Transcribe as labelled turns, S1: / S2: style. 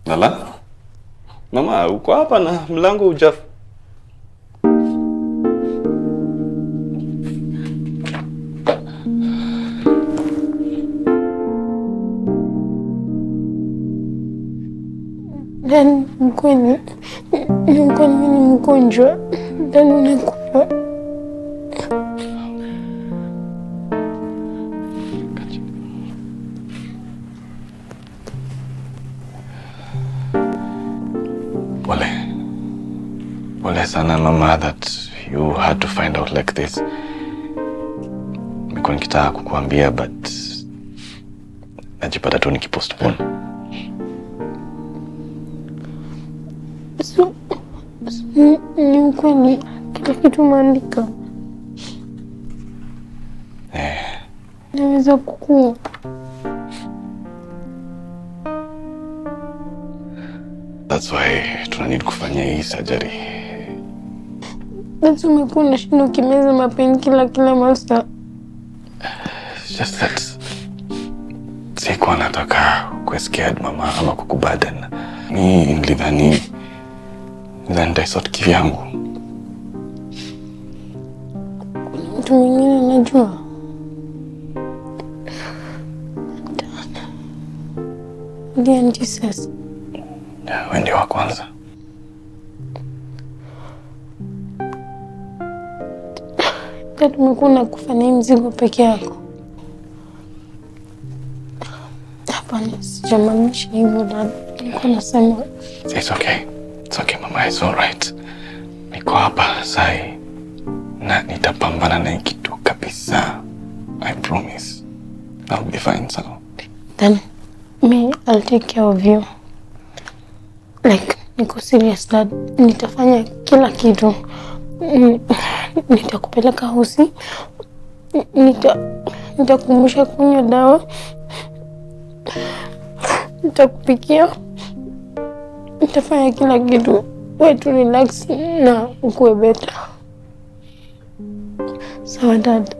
S1: Lala? Mama, uko hapa na mlango hujafu.
S2: Dan, mkweli ni mgonjwa. Dan, nakufa.
S1: Pole sana mama that you had to find out like this. Nilikuwa nikitaka kukuambia but najipata tu nikipostpone.
S2: So, ni ukweli kila kitu umeandika? Naweza kukua?
S1: That's why tunanid kufanya hii surgery.
S2: That's umekuwa unashinda ukimeza mapainkiller kila masaa.
S1: Just that sikuwa nataka kuescared mama ama kukubaden. Nilidhani nitaisort kivyangu.
S2: Kuna mtu mwingine anajua? Ndiye Jesus.
S1: Wewe ndio wa kwanza.
S2: Dad, umekuwa unakufanya mzigo peke yako. Hapana, sijamaanisha hivyo Dad. Nilikuwa nasema
S1: It's okay. It's okay mama, it's all right. Niko hapa sai na nitapambana na kitu kabisa. I promise. I'll be fine, so.
S2: Then I'll take care of you. Like, niko serious Dad. Nitafanya kila kitu. Nitakupeleka hosi. Nitakumbusha kunywa dawa. Nitakupikia. Nitafanya kila kitu. Wewe tu relax na ukuwe better. Sawa Dad.